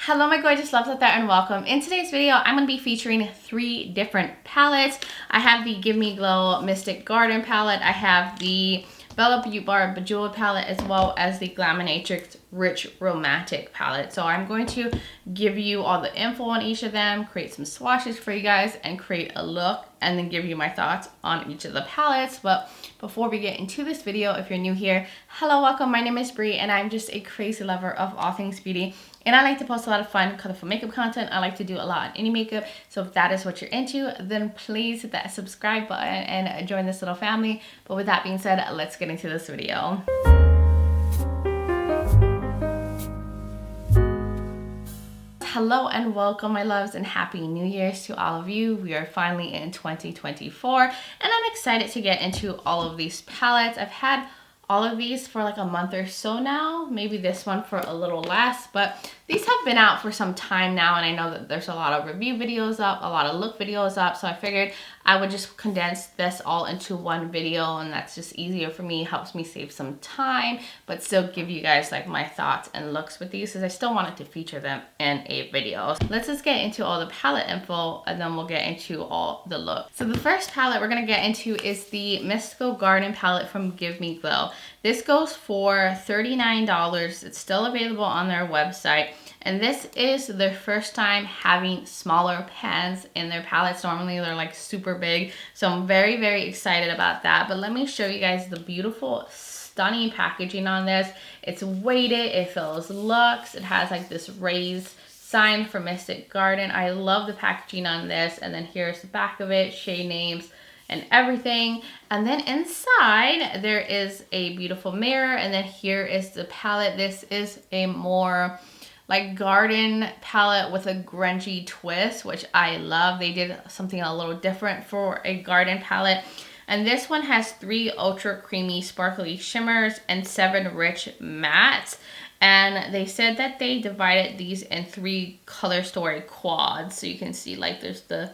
Hello my gorgeous loves out there and welcome. In today's video, I'm going to be featuring 3 different palettes. I have the Give Me Glow Mystic Garden palette. I have the Beaute Bar Bejeweled palette as well as the Glaminatrix Rich Romantic palette. So I'm going to give you all the info on each of them, create some swatches for you guys, and create a look, and then give you my thoughts on each of the palettes. But before we get into this video, if you're new here, hello, welcome. My name is Bri, and I'm just a crazy lover of all things beauty. And I like to post a lot of fun, colorful makeup content. I like to do a lot on any makeup. So if that is what you're into, then please hit that subscribe button and join this little family. But with that being said, let's get into this video. Hello and welcome my loves, and happy new year's to all of you. We are finally in 2024 and I'm excited to get into all of these palettes. I've had all of these for like a month or so now, maybe this one for a little less, but these have been out for some time now, and I know that there's a lot of review videos up, a lot of look videos up, so I figured I would just condense this all into one video, and that's just easier for me, helps me save some time, but still give you guys like my thoughts and looks with these, because I still wanted to feature them in a video. Let's just get into all the palette info, and then we'll get into all the looks. So the first palette we're gonna get into is the Mystical Garden palette from Give Me Glow. This goes for $39. It's still available on their website. And this is their first time having smaller pans in their palettes. Normally they're like super big. So I'm very, very excited about that. But let me show you guys the beautiful, stunning packaging on this. It's weighted, it feels luxe. It has like this raised sign for Mystic Garden. I love the packaging on this. And then here's the back of it, shade names and everything. And then inside there is a beautiful mirror, and then here is the palette. This is a more like garden palette with a grungy twist, which I love. They did something a little different for a garden palette. And this one has 3 ultra creamy sparkly shimmers and 7 rich mattes. And they said that they divided these in 3 color story quads. So you can see like there's the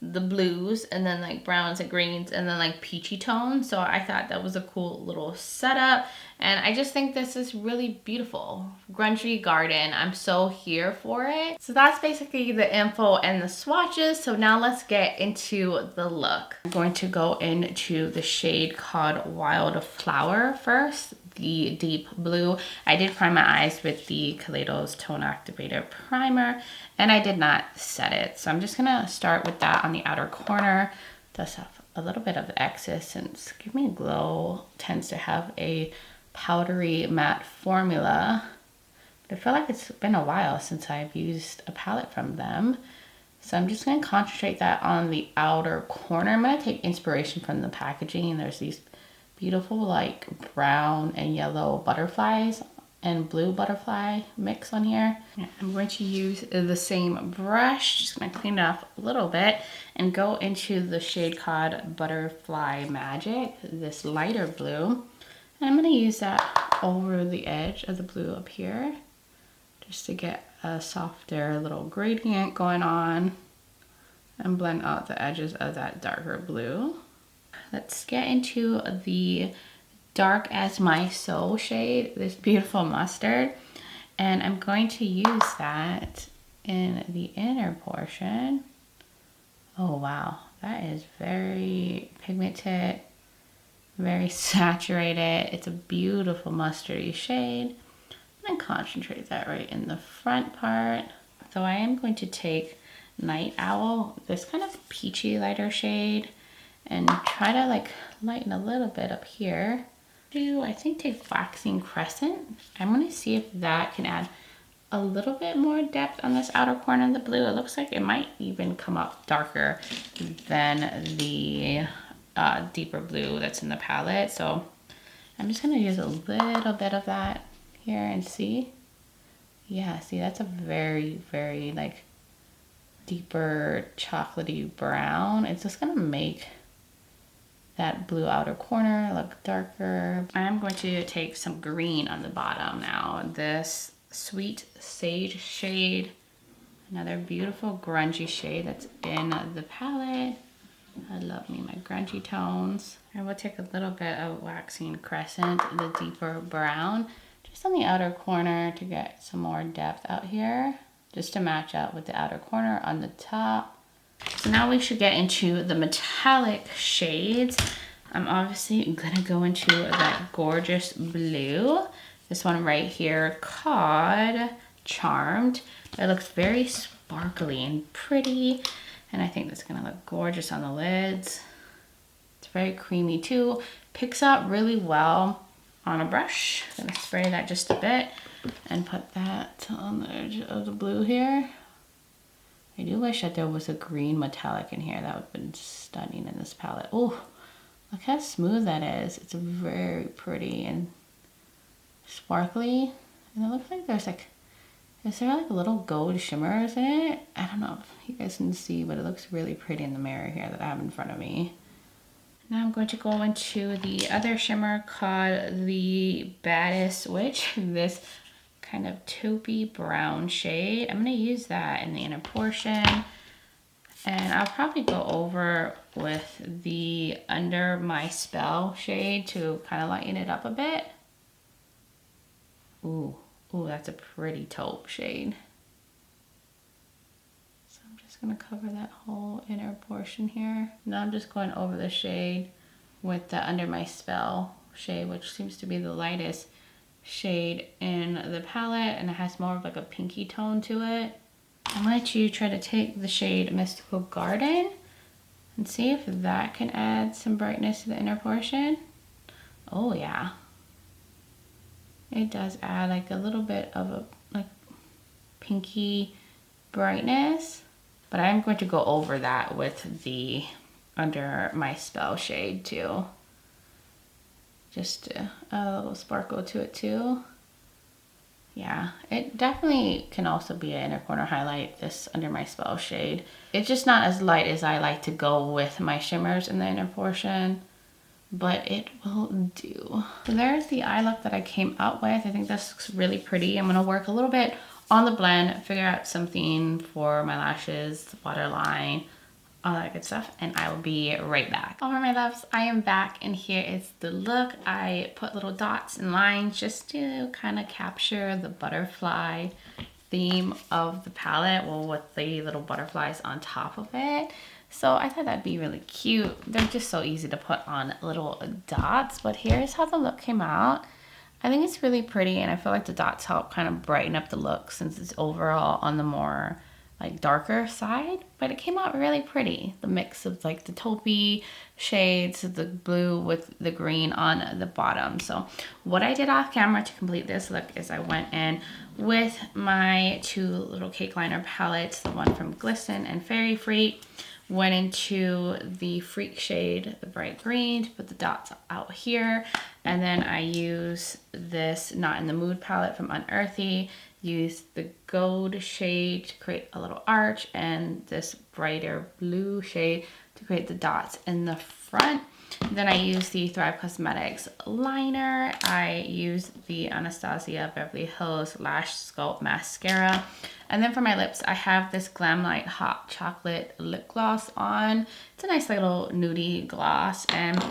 blues, and then like browns and greens, and then like peachy tones. So I thought that was a cool little setup, and I just think this is really beautiful. Grungy garden, I'm so here for it. So that's basically the info and the swatches. So now let's get into the look. I'm going to go into the shade called Wildflower first, the deep blue. I did prime my eyes with the Kaleidos Tone Activator Primer, and I did not set it. So I'm just gonna start with that on the outer corner. It does have a little bit of excess, since Give Me Glow tends to have a powdery matte formula. But I feel like it's been a while since I've used a palette from them. So I'm just gonna concentrate that on the outer corner. I'm gonna take inspiration from the packaging. There's these beautiful like brown and yellow butterflies and blue butterfly mix on here. I'm going to use the same brush, just gonna clean it up a little bit and go into the shade called Butterfly Magic, this lighter blue. And I'm gonna use that over the edge of the blue up here, just to get a softer little gradient going on and blend out the edges of that darker blue. Let's get into the Dark as My Soul shade, this beautiful mustard. And I'm going to use that in the inner portion. Oh wow, that is very pigmented, very saturated. It's a beautiful mustardy shade. I'm gonna concentrate that right in the front part. So I am going to take Night Owl, this kind of peachy lighter shade, and try to like lighten a little bit up here. I think take Waxing Crescent. I'm gonna see if that can add a little bit more depth on this outer corner of the blue. It looks like it might even come up darker than the deeper blue that's in the palette. So I'm just gonna use a little bit of that here and see. Yeah, see, that's a very, very like deeper chocolatey brown. It's just gonna make that blue outer corner look darker. I'm going to take some green on the bottom now. This Sweet Sage shade, another beautiful grungy shade that's in the palette. I love me my grungy tones. I will take a little bit of Waxing Crescent, the deeper brown, just on the outer corner to get some more depth out here. just to match up with the outer corner on the top. So now we should get into the metallic shades. I'm obviously gonna go into that gorgeous blue. This one right here called Charmed. It looks very sparkly and pretty, and I think that's gonna look gorgeous on the lids. It's very creamy too. Picks up really well on a brush. I'm gonna spray that just a bit and put that on the edge of the blue here. I do wish that there was a green metallic in here. That would have been stunning in this palette. Oh, look how smooth that is. It's very pretty and sparkly. And it looks like there's like, is there like little gold shimmers in it? I don't know if you guys can see, but it looks really pretty in the mirror here that I have in front of me. Now I'm going to go into the other shimmer called the Baddest Witch. This kind of taupey brown shade. I'm going to use that in the inner portion. And I'll probably go over with the Under My Spell shade to kind of lighten it up a bit. Ooh, that's a pretty taupe shade. So I'm just going to cover that whole inner portion here. Now I'm just going over the shade with the Under My Spell shade, which seems to be the lightest shade in the palette, and it has more of like a pinky tone to it. I'm going to try to take the shade Mystical Garden and see if that can add some brightness to the inner portion. Oh yeah, it does add like a little bit of a like pinky brightness, but I'm going to go over that with the Under My Spell shade too. Just a little sparkle to it too. Yeah, it definitely can also be an inner corner highlight, this Under My Spell shade. It's just not as light as I like to go with my shimmers in the inner portion, but it will do. So there's the eye look that I came out with. I think this looks really pretty. I'm gonna work a little bit on the blend, figure out something for my lashes, waterline, all that good stuff, and I will be right back. All right, my loves, I am back, and here is the look. I put little dots and lines just to kind of capture the butterfly theme of the palette, well, with the little butterflies on top of it. So I thought that'd be really cute. They're just so easy to put on little dots, but here's how the look came out. I think it's really pretty, and I feel like the dots help kind of brighten up the look since it's overall on the more like darker side, but it came out really pretty. The mix of like the taupey shades, the blue with the green on the bottom. So what I did off camera to complete this look is I went in with my two little cake liner palettes, the one from Glisten and Fairy Freak, went into the Freak shade, the bright green, to put the dots out here, and then I use this Not in the Mood palette from Unearthly, use the gold shade to create a little arch, and this brighter blue shade to create the dots in the front. Then I use the Thrive Cosmetics liner. I use the Anastasia Beverly Hills Lash Sculpt Mascara. And then for my lips, I have this Glamlite Hot Chocolate Lip Gloss on. It's a nice little nudie gloss, and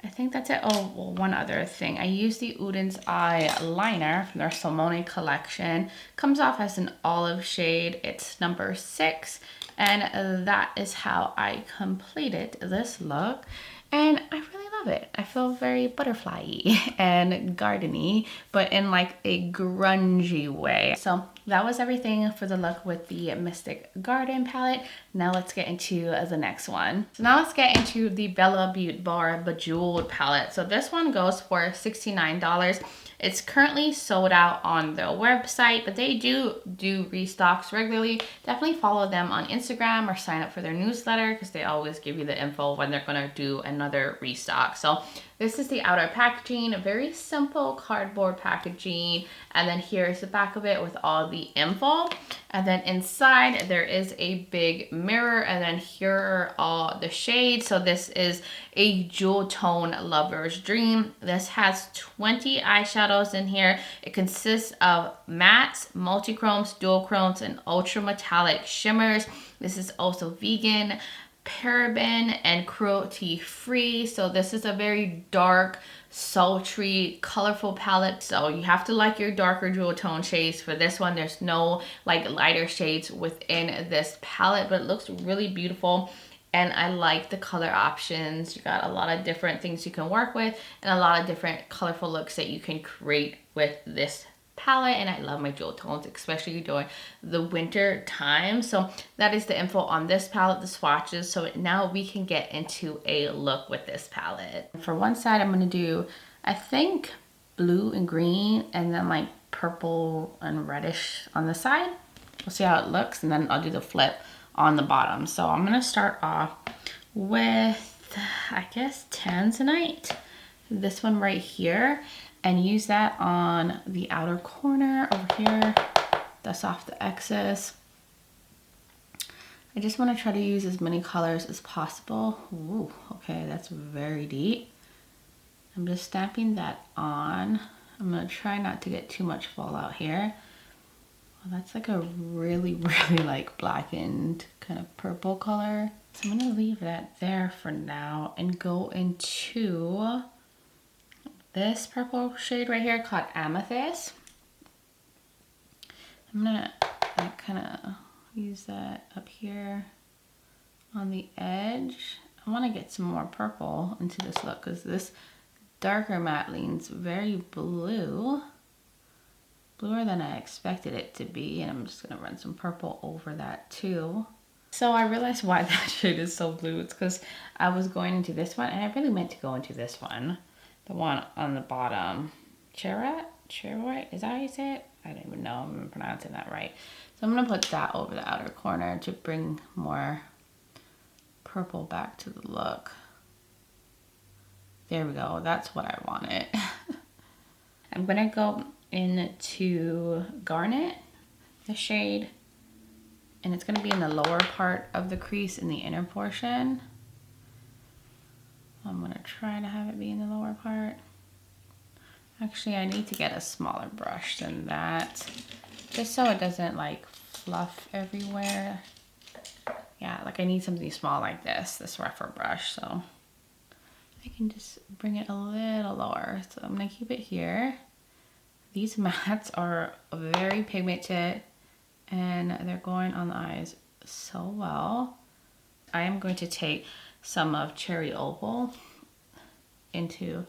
I think that's it. Oh, well, one other thing. I use the Udens Eye liner from their Salmone collection. Comes off as an olive shade. It's number 6. And that is how I completed this look. And I really love it. I feel very butterfly-y and garden-y, but in like a grungy way. So that was everything for the look with the Mystic Garden palette. Now let's get into the next one. So now let's get into the Beaute Bar Bejeweled palette. So this one goes for $69. It's currently sold out on their website, but they do restocks regularly. Definitely follow them on Instagram or sign up for their newsletter, because they always give you the info when they're gonna do another restock. So this is the outer packaging, a very simple cardboard packaging. And then here's the back of it with all the info. And then inside there is a big mirror, and then here are all the shades. So this is a jewel tone lover's dream. This has 20 eyeshadows in here. It consists of mattes, multi-chromes, dual chromes, and ultra metallic shimmers. This is also vegan, paraben and cruelty free. So this is a very dark, sultry, colorful palette. So you have to like your darker jewel tone shades. For this one, there's no like lighter shades within this palette, but it looks really beautiful. And I like the color options. You got a lot of different things you can work with and a lot of different colorful looks that you can create with this palette. And I love my jewel tones, especially during the winter time. So that is the info on this palette, the swatches. So now we can get into a look with this palette. For one side, I'm going to do, I think, blue and green, and then like purple and reddish on the side. We'll see how it looks, and then I'll do the flip on the bottom. So I'm going to start off with, I guess, Tanzanite, this one right here, and use that on the outer corner over here. Dust off the excess. I just want to try to use as many colors as possible. Ooh, okay, that's very deep. I'm just stamping that on. I'm going to try not to get too much fallout here. Well, that's like a really, really like blackened kind of purple color. So I'm going to leave that there for now and go into this purple shade right here called Amethyst. I'm going to kind of use that up here on the edge. I want to get some more purple into this look because this darker matte leans very blue. Bluer than I expected it to be, and I'm just going to run some purple over that too. So I realized why that shade is so blue. It's because I was going into this one, and I really meant to go into this one. The one on the bottom. Cheroit? Is that how you say it? I don't even know if I'm pronouncing that right. So I'm going to put that over the outer corner to bring more purple back to the look. There we go. That's what I wanted. I'm going to go into Garnet, the shade, and it's going to be in the lower part of the crease in the inner portion. I'm going to try to have it be in the lower part. Actually, I need to get a smaller brush than that, just so it doesn't like fluff everywhere. Yeah, like I need something small like this rougher brush, so I can just bring it a little lower. So I'm going to keep it here. These mattes are very pigmented and they're going on the eyes so well. I am going to take some of Cherry Opal into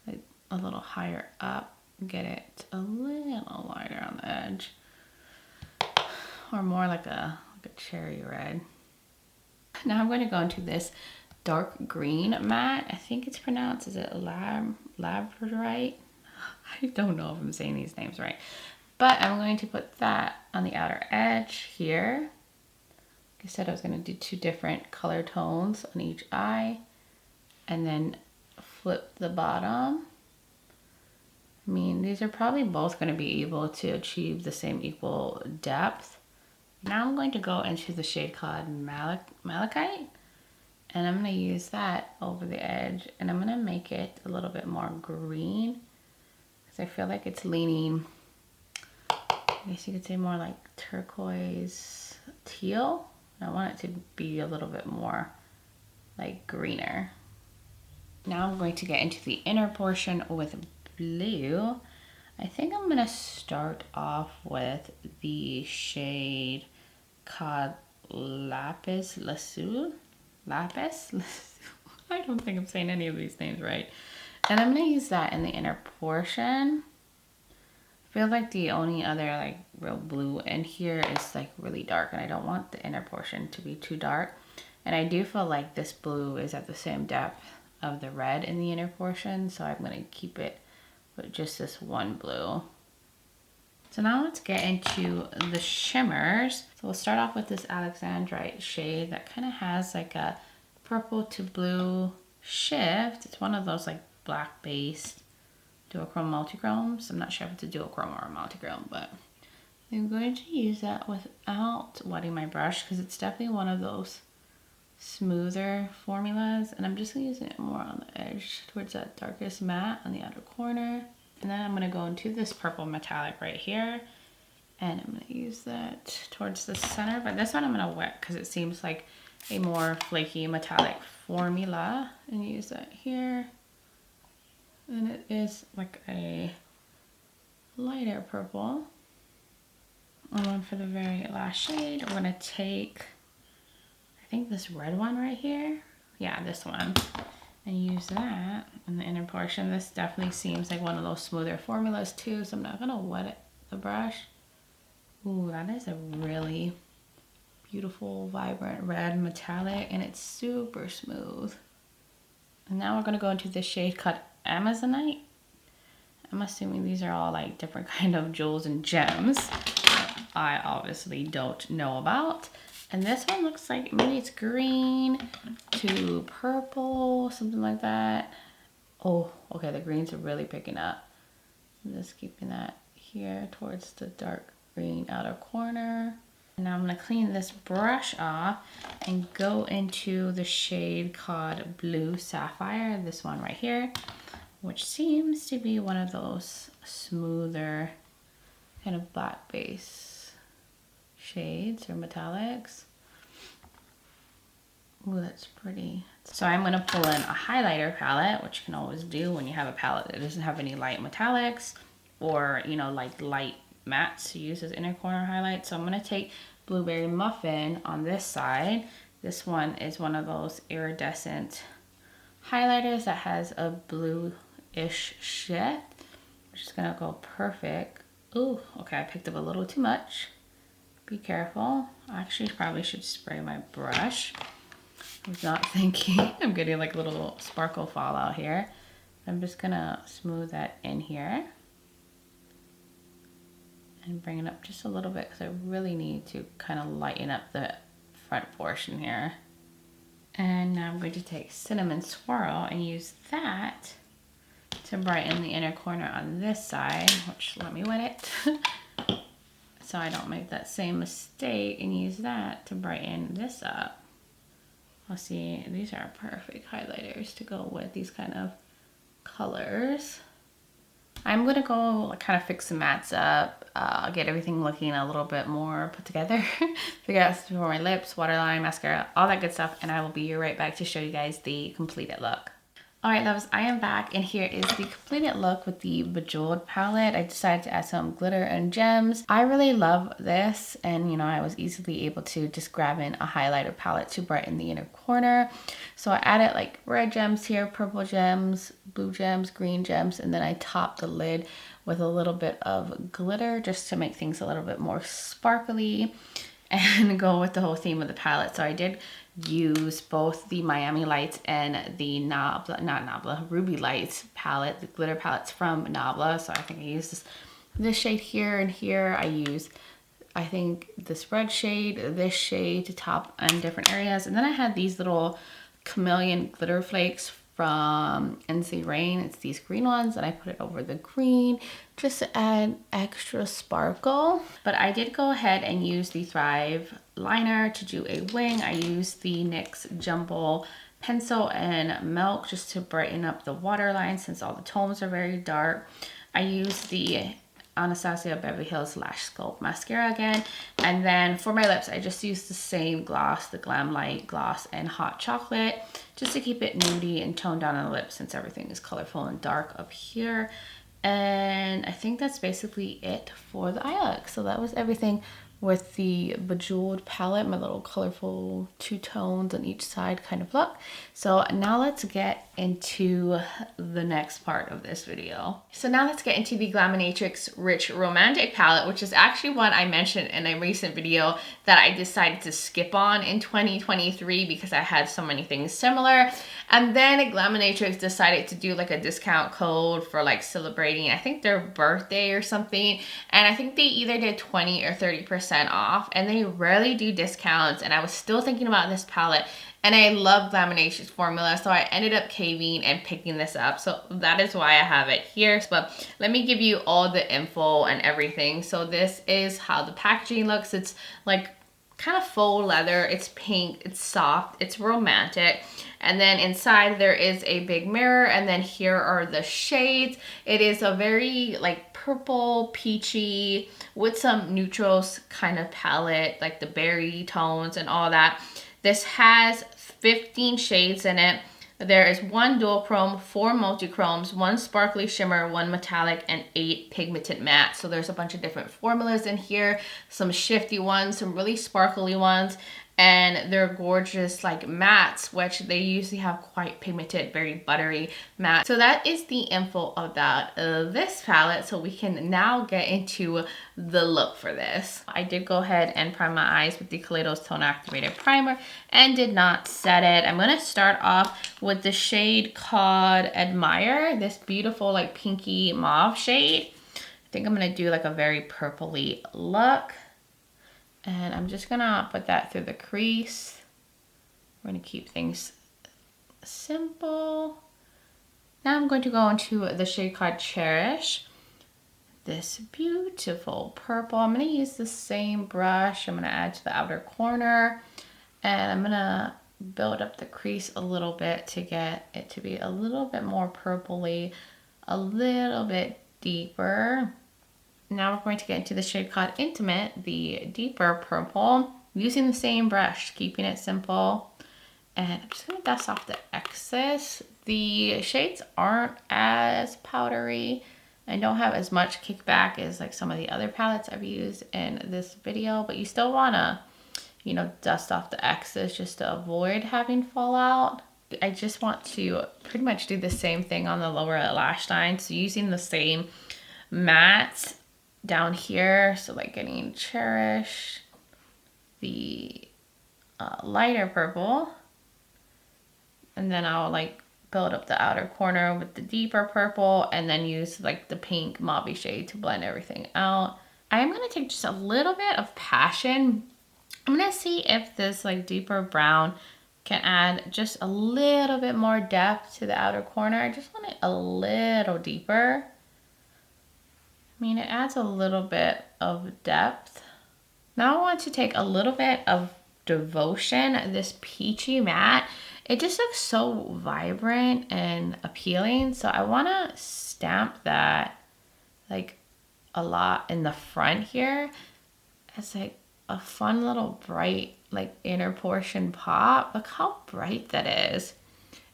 like a little higher up, get it a little lighter on the edge, or more like a cherry red. Now I'm going to go into this dark green matte. I think it's pronounced, is it labradorite? I don't know if I'm saying these names right, but I'm going to put that on the outer edge here. Like I said, I was going to do 2 different color tones on each eye and then flip the bottom. I mean, these are probably both going to be able to achieve the same equal depth. Now I'm going to go into the shade called Malachite, and I'm going to use that over the edge, and I'm going to make it a little bit more green. I feel like it's leaning, I guess you could say, more like turquoise teal. I want it to be a little bit more like greener. Now I'm going to get into the inner portion with blue. I think I'm going to start off with the shade called Lapis Lazuli. Lapis Lazuli. I don't think I'm saying any of these names right. And I'm going to use that in the inner portion. I feel like the only other like real blue in here is like really dark, and I don't want the inner portion to be too dark. And I do feel like this blue is at the same depth of the red in the inner portion, so I'm going to keep it with just this one blue. So now let's get into the shimmers. So we'll start off with this Alexandrite shade that kind of has like a purple to blue shift. It's one of those like black based duochrome multichromes. I'm not sure if it's a duochrome or a multichrome, but I'm going to use that without wetting my brush because it's definitely one of those smoother formulas, and I'm just using it more on the edge towards that darkest matte on the outer corner. And then I'm going to go into this purple metallic right here, and I'm going to use that towards the center, but this one I'm going to wet because it seems like a more flaky metallic formula and use that here. And it is like a lighter purple. And then for the very last shade, I'm gonna take, I think this red one right here. Yeah, this one. And use that in the inner portion. This definitely seems like one of those smoother formulas too, so I'm not gonna wet the brush. Ooh, that is a really beautiful, vibrant red metallic, and it's super smooth. And now we're gonna go into this shade called Amazonite. I'm assuming these are all like different kind of jewels and gems that I obviously don't know about. And this one looks like maybe it's green to purple, something like that. Oh, okay, the greens are really picking up. I'm just keeping that here towards the dark green outer corner. And now I'm gonna clean this brush off and go into the shade called Blue Sapphire, this one right here, which seems to be one of those smoother kind of black base shades or metallics. Ooh, that's pretty. So I'm gonna pull in a highlighter palette, which you can always do when you have a palette that doesn't have any light metallics or, you know, like light mattes to use as inner corner highlight. So I'm gonna take Blueberry Muffin on this side. This one is one of those iridescent highlighters that has a blue-ish shade, which is gonna go perfect. Ooh, okay, I picked up a little too much. Be careful. I actually probably should spray my brush. I was not thinking. I'm getting like a little sparkle fallout here. I'm just gonna smooth that in here and bring it up just a little bit because I really need to kind of lighten up the front portion here. And now I'm going to take Cinnamon Swirl and use that to brighten the inner corner on this side, which let me wet it. So I don't make that same mistake, and use that to brighten this up. I'll see, these are perfect highlighters to go with these kind of colors. I'm gonna go kind of fix the mattes up, get everything looking a little bit more put together, figure out for my lips, waterline, mascara, all that good stuff, and I will be right back to show you guys the completed look. All right, loves, I am back, and here is the completed look with the Bejeweled palette. I decided to add some glitter and gems. I really love this, and you know, I was easily able to just grab in a highlighter palette to brighten the inner corner. So I added like red gems here, purple gems, blue gems, green gems, and then I topped the lid with a little bit of glitter just to make things a little bit more sparkly and go with the whole theme of the palette. So I did use both the Miami Lights and the Ruby Lights palette, the glitter palettes from Nabla. So I think I used this shade here, and here I used, I think, this red shade, this shade to top on different areas. And then I had these little chameleon glitter flakes from Ensley Rain. It's these green ones, and I put it over the green just to add extra sparkle. But I did go ahead and use the Thrive liner to do a wing. I used the NYX Jumbo pencil and milk just to brighten up the waterline since all the tones are very dark. I used the Anastasia Beverly Hills Lash Sculpt mascara again, and then for my lips I just used the same gloss, the Glamlite gloss and Hot Chocolate, just to keep it nudie and toned down on the lips since everything is colorful and dark up here. And I think that's basically it for the eye look. So that was everything with the Bejeweled palette, my little colorful two tones on each side kind of look. So now let's get into the next part of this video. So now let's get into the Glaminatrix Rich Romantic palette, which is actually one I mentioned in a recent video that I decided to skip on in 2023 because I had so many things similar. And then Glaminatrix decided to do like a discount code for like celebrating, I think, their birthday or something. And I think they either did 20 or 30% off, and they rarely do discounts. And I was still thinking about this palette, and I love Glaminatrix formula, so I ended up caving and picking this up. So that is why I have it here. But let me give you all the info and everything. So this is how the packaging looks. It's like kind of faux leather, it's pink, it's soft, it's romantic. And then inside there is a big mirror, and then here are the shades. It is a very like purple, peachy, with some neutrals kind of palette, like the berry tones and all that. This has 15 shades in it. There is 1 dual chrome, 4 multi-chromes, 1 sparkly shimmer, 1 metallic, and 8 pigmented matte. So there's a bunch of different formulas in here, some shifty ones, some really sparkly ones, and they're gorgeous like mattes, which they usually have quite pigmented, very buttery matte. So that is the info about this palette. So we can now get into the look for this. I did go ahead and prime my eyes with the Kaleidos Tone Activated Primer and did not set it. I'm gonna start off with the shade called Admire, this beautiful like pinky mauve shade. I think I'm gonna do like a very purpley look. And I'm just gonna put that through the crease. We're gonna keep things simple. Now I'm going to go into the shade called Cherish. This beautiful purple. I'm gonna use the same brush. I'm gonna add to the outer corner. And I'm gonna build up the crease a little bit to get it to be a little bit more purpley, a little bit deeper. Now we're going to get into the shade called Intimate, the deeper purple, using the same brush, keeping it simple. And I'm just going to dust off the excess. The shades aren't as powdery and don't have as much kickback as like some of the other palettes I've used in this video, but you still want to, you know, dust off the excess just to avoid having fallout. I just want to pretty much do the same thing on the lower lash line. So using the same matte down here, so like getting Cherish, the lighter purple, and then I'll like build up the outer corner with the deeper purple, and then use like the pink mauve shade to blend everything out. I'm gonna take just a little bit of Passion. I'm gonna see if this like deeper brown can add just a little bit more depth to the outer corner. I just want it a little deeper. I mean, it adds a little bit of depth. Now I want to take a little bit of Devotion, this peachy matte. It just looks so vibrant and appealing. So I want to stamp that like a lot in the front here. It's like a fun little bright like inner portion pop. Look how bright that is.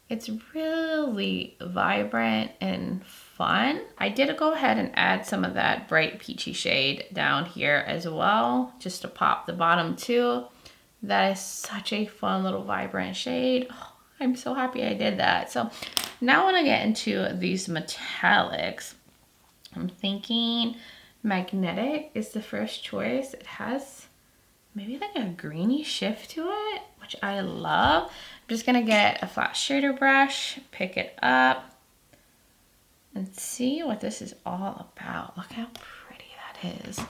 It's really vibrant and fun. I did go ahead and add some of that bright peachy shade down here as well, just to pop the bottom too. That is such a fun little vibrant shade. Oh, I'm so happy I did that. So now when I get into these metallics, I'm thinking Magnetic is the first choice. It has maybe like a greeny shift to it, which I love. I'm just gonna get a flat shader brush, pick it up, and see what this is all about. Look how pretty that is.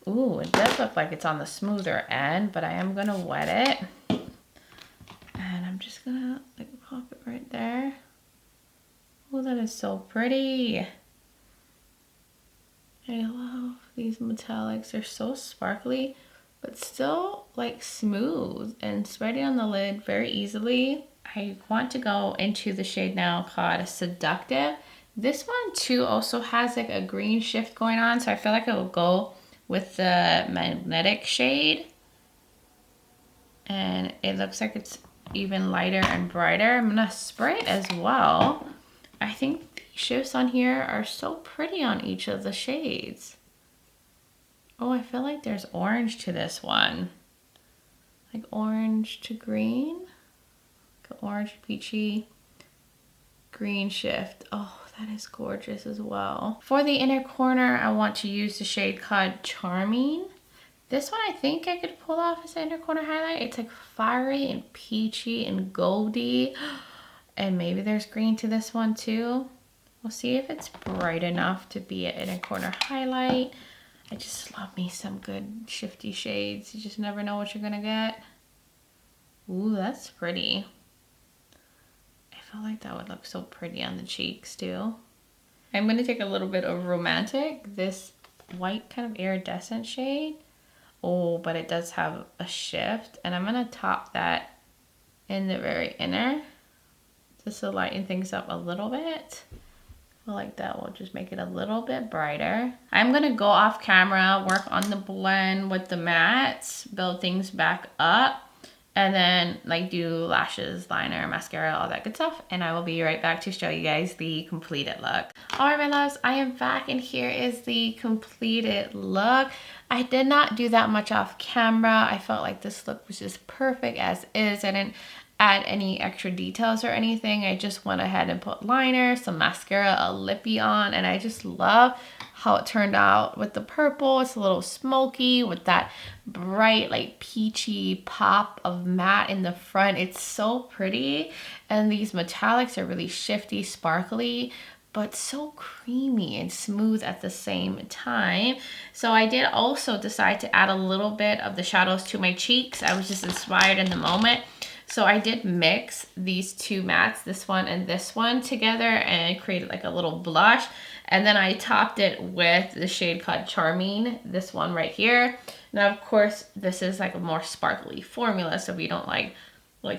Ooh, it does look like it's on the smoother end, but I am gonna wet it. And I'm just gonna like pop it right there. Oh, that is so pretty. I love these metallics. They're so sparkly, but still like smooth and spreading on the lid very easily. I want to go into the shade now called Seductive. This one too also has like a green shift going on, so I feel like it will go with the Magnetic shade. And it looks like it's even lighter and brighter. I'm gonna spray it as well. I think the shifts on here are so pretty on each of the shades. Oh, I feel like there's orange to this one. Like orange to green. Like orange, peachy, green shift. Oh, that is gorgeous as well. For the inner corner, I want to use the shade called Charming. This one I think I could pull off as an inner corner highlight. It's like fiery and peachy and goldy. And maybe there's green to this one too. We'll see if it's bright enough to be an inner corner highlight. I just love me some good shifty shades. You just never know what you're gonna get. Ooh, that's pretty. I feel like that would look so pretty on the cheeks too. I'm gonna take a little bit of Romantic, this white kind of iridescent shade. Oh, but it does have a shift. And I'm gonna top that in the very inner, just to lighten things up a little bit. I like that will just make it a little bit brighter. I'm gonna go off camera, work on the blend with the mattes, build things back up, and then like do lashes, liner, mascara, all that good stuff. And I will be right back to show you guys the completed look. All right, my loves, I am back and here is the completed look. I did not do that much off camera. I felt like this look was just perfect as is. I didn't add any extra details or anything. I just went ahead and put liner, some mascara, a lippy on, and I just love how it turned out with the purple. It's a little smoky with that bright like peachy pop of matte in the front. It's so pretty, and these metallics are really shifty, sparkly, but so creamy and smooth at the same time. So I did also decide to add a little bit of the shadows to my cheeks. I was just inspired in the moment. So I did mix these two mattes, this one and this one together, and created like a little blush. And then I topped it with the shade called Charming, this one right here. Now, of course, this is like a more sparkly formula. So if you don't like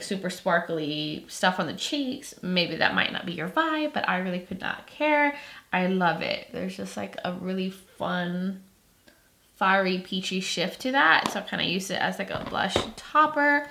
super sparkly stuff on the cheeks, maybe that might not be your vibe, but I really could not care. I love it. There's just like a really fun, fiery, peachy shift to that. So I kind of used it as like a blush topper.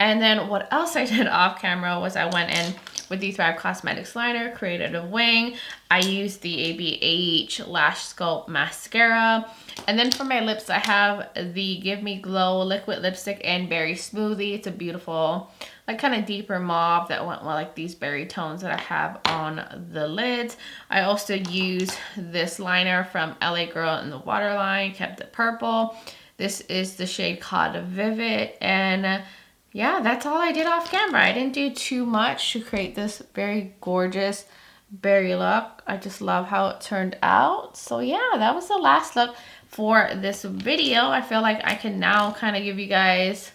And then what else I did off camera was I went in with the Thrive Cosmetics liner, created a wing. I used the ABH Lash Sculpt mascara. And then for my lips, I have the Give Me Glow liquid lipstick in Berry Smoothie. It's a beautiful, like kind of deeper mauve that went well, like these berry tones that I have on the lids. I also used this liner from LA Girl in the Waterline, kept it purple. This is the shade called Vivid, and yeah, that's all I did off camera. I didn't do too much to create this very gorgeous berry look. I just love how it turned out. So yeah, that was the last look for this video. I feel like I can now kind of give you guys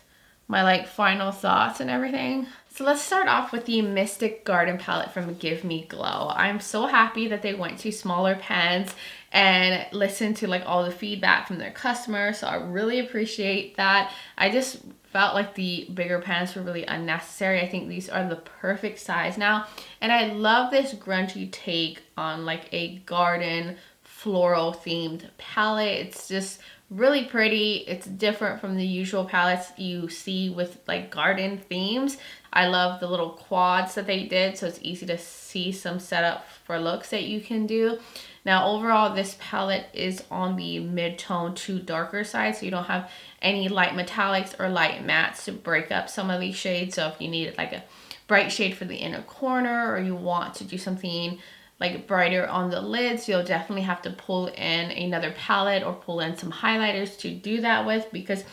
my like final thoughts and everything. So let's start off with the Mystic Garden palette from Give Me Glow. I'm so happy that they went to smaller pans and listened to like all the feedback from their customers. So I really appreciate that. I just felt like the bigger pans were really unnecessary. I think these are the perfect size now. And I love this grungy take on like a garden floral themed palette. It's just really pretty. It's different from the usual palettes you see with like garden themes. I love the little quads that they did, so it's easy to see some setup for looks that you can do. Now overall, this palette is on the mid-tone to darker side, so you don't have any light metallics or light mattes to break up some of these shades. So if you need like a bright shade for the inner corner, or you want to do something like brighter on the lids, you'll definitely have to pull in another palette or pull in some highlighters to do that with, because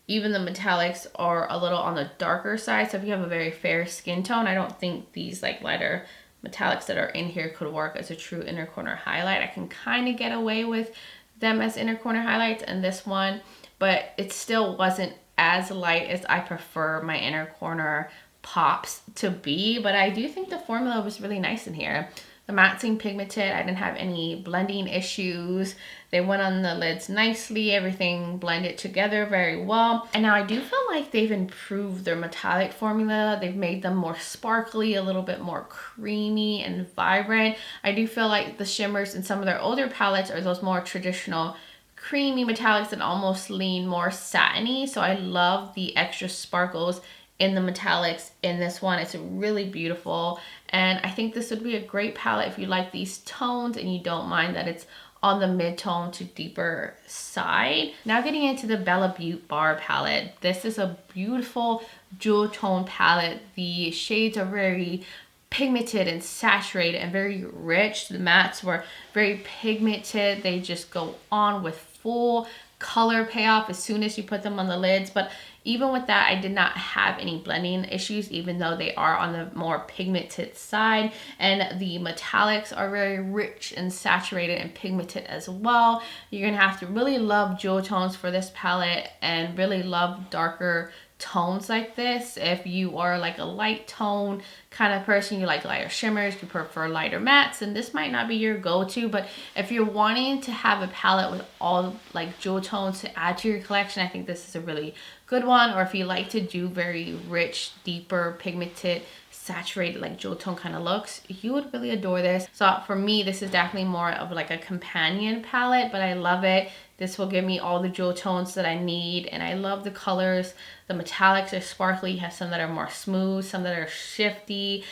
even the metallics are a little on the darker side. So if you have a very fair skin tone, I don't think these like lighter metallics that are in here could work as a true inner corner highlight. I can kind of get away with them as inner corner highlights in this one, but it still wasn't as light as I prefer my inner corner pops to be. But I do think the formula was really nice in here. The matte seemed pigmented. I didn't have any blending issues. They went on the lids nicely. Everything blended together very well. And now I do feel like they've improved their metallic formula. They've made them more sparkly, a little bit more creamy and vibrant. I do feel like the shimmers in some of their older palettes are those more traditional creamy metallics that almost lean more satiny. So I love the extra sparkles in the metallics in this one. It's really beautiful, and I think this would be a great palette if you like these tones and you don't mind that it's on the mid-tone to deeper side. Now getting into the Bella Beaute Bar palette. This is a beautiful jewel tone palette. The shades are very pigmented and saturated and very rich. The mattes were very pigmented. They just go on with full color payoff as soon as you put them on the lids. But even with that, I did not have any blending issues, even though they are on the more pigmented side. And the metallics are very rich and saturated and pigmented as well. You're gonna have to really love jewel tones for this palette and really love darker tones like this. If you are like a light tone kind of person, you like lighter shimmers, you prefer lighter mattes, then this might not be your go-to. But if you're wanting to have a palette with all like jewel tones to add to your collection, I think this is a really good one. Or if you like to do very rich, deeper, pigmented, saturated, like jewel tone kind of looks, you would really adore this. So for me, this is definitely more of like a companion palette, but I love it. This will give me all the jewel tones that I need, and I love the colors. The metallics are sparkly. You have some that are more smooth, some that are shifty,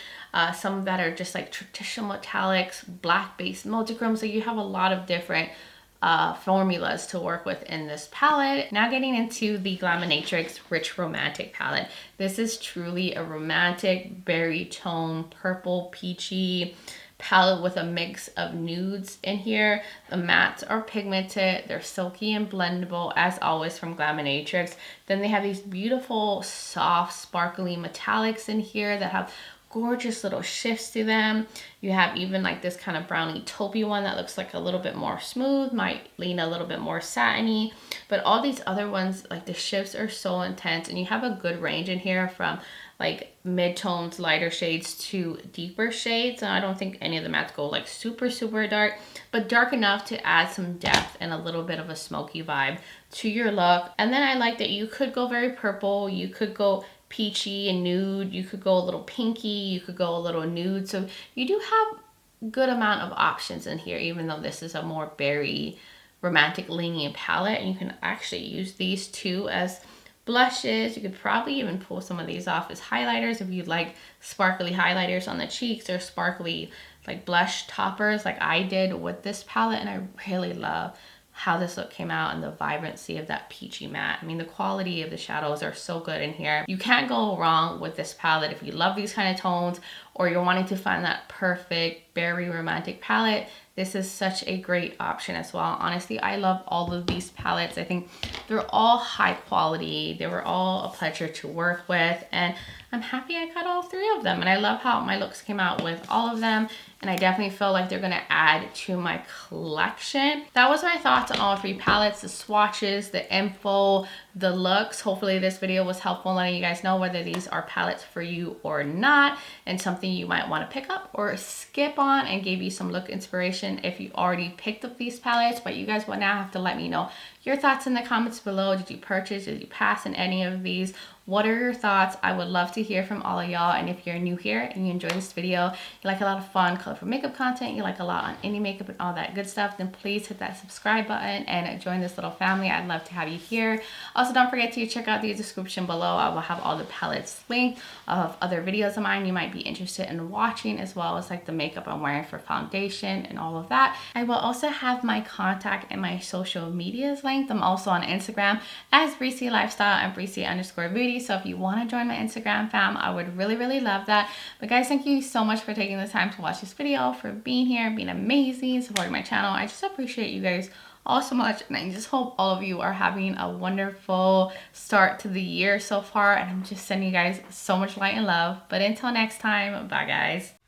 some that are just like traditional metallics, black based multichrome. So you have a lot of different formulas to work with in this palette. Now getting into the Glaminatrix Rich Romantic palette. This is truly a romantic berry tone, purple, peachy palette with a mix of nudes in here. The mattes are pigmented, they're silky and blendable as always from Glaminatrix. Then they have these beautiful, soft, sparkly metallics in here that have gorgeous little shifts to them. You have even like this kind of brownie taupey one that looks like a little bit more smooth, might lean a little bit more satiny, but all these other ones, like the shifts are so intense, and you have a good range in here from like mid-tones, lighter shades to deeper shades. And I don't think any of the mattes go like super dark, but dark enough to add some depth and a little bit of a smoky vibe to your look. And then I like that you could go very purple, you could go peachy and nude, you could go a little pinky, you could go a little nude. So you do have good amount of options in here, even though this is a more berry romantic leaning palette. And you can actually use these two as blushes. You could probably even pull some of these off as highlighters if you'd like sparkly highlighters on the cheeks, or sparkly like blush toppers like I did with this palette. And I really love how this look came out and the vibrancy of that peachy matte. I mean, the quality of the shadows are so good in here. You can't go wrong with this palette if you love these kind of tones, or you're wanting to find that perfect berry romantic palette. This is such a great option as well. Honestly, I love all of these palettes. I think they're all high quality. They were all a pleasure to work with, and I'm happy I got all three of them. And I love how my looks came out with all of them. And I definitely feel like they're gonna add to my collection. That was my thoughts on all three palettes, the swatches, the info, the looks. Hopefully this video was helpful letting you guys know whether these are palettes for you or not, and something you might want to pick up or skip on, and gave you some look inspiration if you already picked up these palettes. But you guys will now have to let me know your thoughts in the comments below. Did you purchase? Did you pass in any of these? What are your thoughts? I would love to hear from all of y'all. And if you're new here and you enjoy this video, you like a lot of fun, colorful makeup content, you like a lot on indie makeup and all that good stuff, then please hit that subscribe button and join this little family. I'd love to have you here. Also, don't forget to check out the description below. I will have all the palettes linked of other videos of mine you might be interested in watching, as well as like the makeup I'm wearing for foundation and all of that. I will also have my contact and my social medias linked. I'm also on Instagram as Breezy Lifestyle and Breezy_beauty. So if you want to join my Instagram fam, I would really love that. But guys, thank you so much for taking the time to watch this video, for being here, being amazing, supporting my channel. I just appreciate you guys all so much, and I just hope all of you are having a wonderful start to the year so far. And I'm just sending you guys so much light and love. But until next time, bye guys.